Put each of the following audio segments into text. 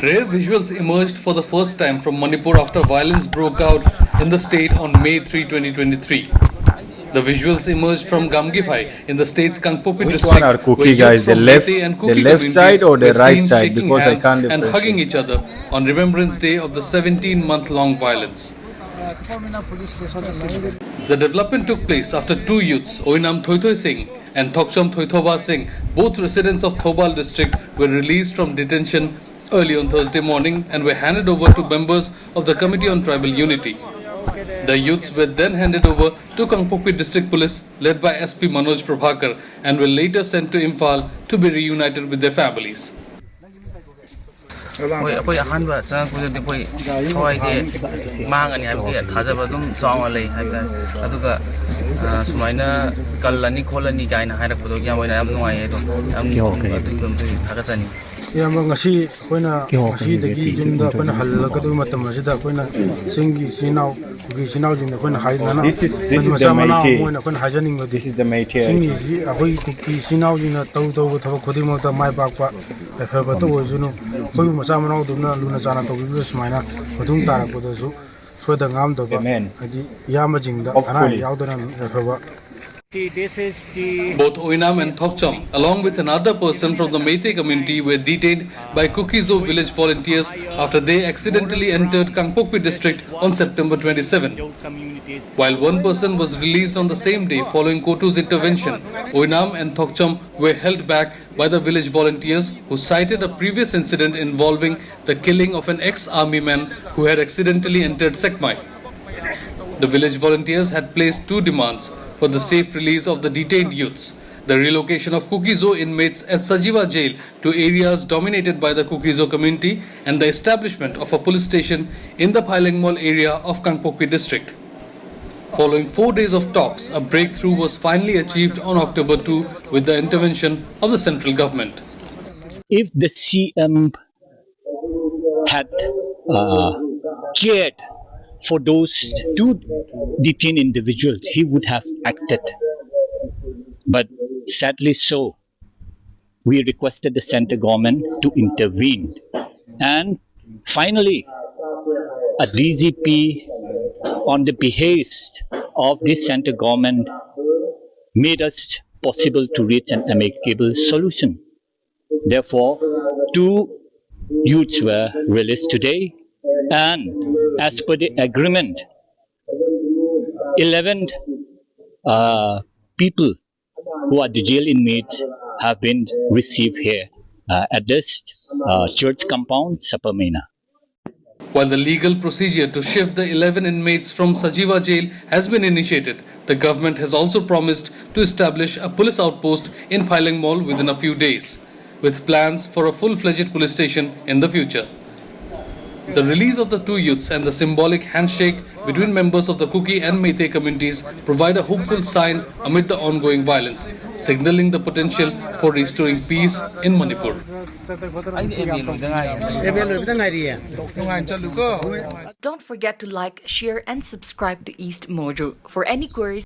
Rare visuals emerged for the first time from Manipur after violence broke out in the state on May 3, 2023. The visuals emerged from Gamgifai in the state's Kangpopi Which one are district, where Kuki youths guys? The from Meitei and Kuki left side communities or the were right seen side? shaking Because I hands can't and hugging differentiate. each other on Remembrance Day of the 17-month-long violence. The development took place after two youths, Oinam Thoitoi Singh and Thokcham Thoithoba Singh, both residents of Thobal district, were released from detention early on Thursday morning and were handed over to members of the Committee on Tribal Unity. The youths were then handed over to Kangpokpi District Police led by SP Manoj Prabhakar and were later sent to Imphal to be reunited with their families. ꯑꯩꯈꯣꯏ ꯑꯍꯥꯟꯕ ꯆꯪꯉꯛꯄꯗꯗꯤ ꯑꯩꯈꯣꯏ ꯊꯋꯥꯏꯁꯦ ꯃꯥꯡꯉꯅꯤ ꯍꯥꯏꯕꯒꯤ ꯊꯥꯖꯕ ꯑꯗꯨꯝ ꯆꯥꯎꯅ ꯂꯩ ꯍꯥꯏꯇꯥꯔꯦ ꯑꯗꯨꯒ ꯁꯨꯃꯥꯏꯅ ꯀꯜꯂꯅꯤ ꯈꯣꯠꯂꯅꯤ ꯀꯥꯏꯅ ꯍꯥꯏꯔꯛꯄꯗꯣ ꯌꯥꯝ ꯑꯣꯏꯅ ꯌꯥꯝ ꯅꯨꯡꯉꯥꯏꯌꯦ ꯑꯗꯣ ꯑꯗꯨꯒꯤ ꯊꯥꯒꯠꯆꯅꯤ ꯌꯥꯝꯕ ꯉꯁꯤ ꯑꯩꯈꯣꯏꯅ ꯉꯁꯤꯗꯒꯤ ꯌꯨꯝꯗ ꯑꯩꯈꯣꯏꯅ ꯍꯜꯂꯛꯀꯗꯕ ꯃꯇꯝ ꯑꯁꯤꯗ ꯑꯩꯈꯣꯏꯅ ꯆꯤꯡꯒꯤ ꯏꯆꯤꯜ ꯏꯅꯥꯎ ꯀꯨꯀꯤ ꯏꯆꯤꯜ ꯏꯅꯥꯎꯁꯤꯡꯗ ꯑꯩꯈꯣꯏꯅ ꯍꯥꯏꯗꯅ ꯃꯆꯥ ꯃꯅꯥꯎ ꯑꯃ ꯑꯣꯏꯅ ꯑꯩꯈꯣꯏꯅ ꯍꯥꯏꯖꯅꯤꯡꯕꯗꯤ ꯆꯤꯡꯒꯤ ꯑꯩꯈꯣꯏ ꯀꯨꯀꯤ ꯏꯆꯤꯜ ꯏꯅꯥꯎꯁꯤꯡꯅ ꯇꯧꯕ ꯊꯕꯛ ꯈꯨꯗꯤꯡꯃꯛꯇ ꯃꯥꯏ ꯄꯥꯛꯄ ꯌꯥꯏꯐꯕꯇ ꯑꯣꯏꯁꯅꯨ ꯑꯩꯈꯣꯏꯕꯨ ꯃꯆꯥ ꯃꯅꯥꯎꯗꯨꯅ ꯂꯨꯅ ꯆꯥꯟꯅ ꯇꯧꯕꯤꯕꯗ ꯁꯨꯃꯥꯏꯅ ꯃꯇꯨꯡ ꯇꯥꯔꯛꯄꯗꯁꯨ ꯁꯣꯏꯗ ꯉꯥꯝꯗꯕ ꯍꯥꯏꯗꯤ ꯏꯌꯥꯝꯕꯁꯤꯡꯗ ꯑꯅꯥ ꯑꯌꯦꯛ yaudana yaiphaba. Both Oinam and Thokcham, along with another person from the Meitei community, were detained by Kukizo village volunteers after they accidentally entered Kangpokpi district on September 27. While one person was released on the same day following Kotu's intervention, Oinam and Thokcham were held back by the village volunteers who cited a previous incident involving the killing of an ex-army man who had accidentally entered Sekmai. The village volunteers had placed two demands for the safe release of the detained youths: the relocation of Kukizo inmates at Sajiva jail to areas dominated by the Kukizo community and the establishment of a police station in the Phailingmol area of Kangpokpi district. Following 4 days of talks, a breakthrough was finally achieved on October 2 with the intervention of the central government. If the CM had cared for those two detained individuals, he would have acted. But sadly so, we requested the central government to intervene. And finally, a DGP on the behest of this central government made us possible to reach an amicable solution. Therefore, two youths were released today, and as per the agreement, 11 people who are the jail inmates have been received here at this church compound, Sapamena. While the legal procedure to shift the 11 inmates from Sajiva jail has been initiated, the government has also promised to establish a police outpost in Phailingmol within a few days, with plans for a full-fledged police station in the future. The release of the two youths and the symbolic handshake between members of the Kuki and Meitei communities provide a hopeful sign amid the ongoing violence, signaling the potential for restoring peace in Manipur. Don't forget to like, share and subscribe to East Mojo. For any queries.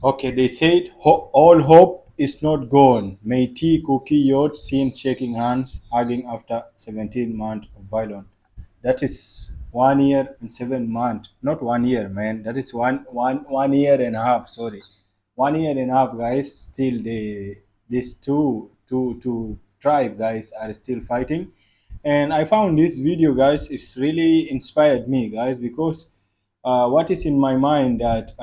Okay, they said all hope is not gone. Meitei Kuki youth seen shaking hands, hugging after 17 months of violence. That is 1 year and 7 months. Not 1 year, man. That is one year and a half. Sorry, 1 year and a half, guys. Still, these two tribe guys are still fighting. And I found this video, guys. It's really inspired me, guys, because what is in my mind that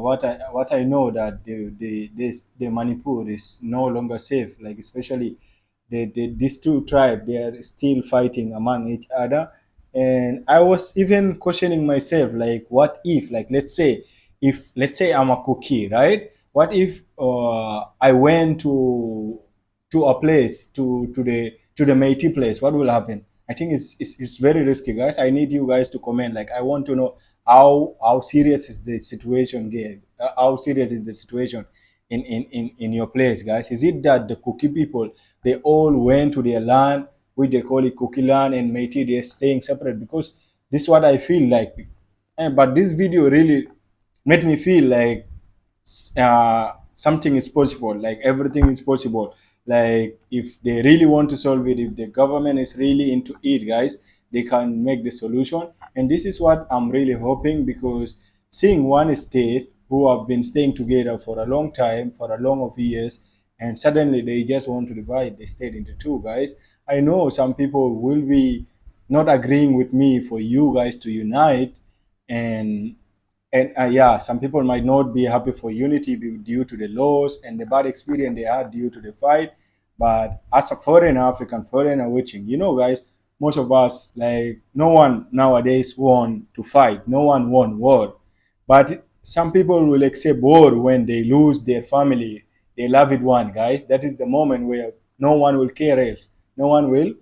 what I know that the Manipur is no longer safe. Like especially these two tribes, they are still fighting among each other. And I was even questioning myself, like, what if, like, let's say I'm a Kuki, right? What if I went to a place to the Meitei place? What will happen? I think it's very risky, guys. I need you guys to comment. Like, I want to know how serious is the situation here? How serious is the situation in your place, guys? Is it that the Kuki people, they all went to their land, which they call it Kukiland, and Meitei, they're staying separate? Because this is what I feel like. But this video really made me feel like something is possible, like everything is possible. Like if they really want to solve it, if the government is really into it, guys, they can make the solution. And this is what I'm really hoping, because seeing one state who have been staying together for a long time, for a long of years, and suddenly they just want to divide the state into two, guys. I know some people will be not agreeing with me for you guys to unite, and yeah, some people might not be happy for unity due to the laws and the bad experience they had due to the fight. But as a foreigner, African foreigner watching, guys, most of us, like, no one nowadays want to fight. No one want war. But some people will accept war when they lose their family, their loved one, guys. That is the moment where no one will care else. No one will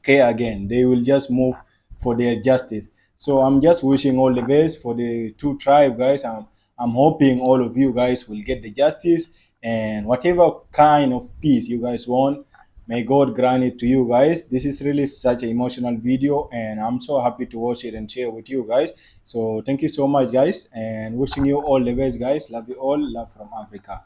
care again. They will just move for their justice. So I'm just wishing all the best for the two tribe, guys. I'm hoping all of you guys will get the justice, and whatever kind of peace you guys want, may God grant it to you guys. This is really such an emotional video, and I'm so happy to watch it and share with you guys. So thank you so much, guys, and wishing you all the best, guys. Love you all. Love from Africa.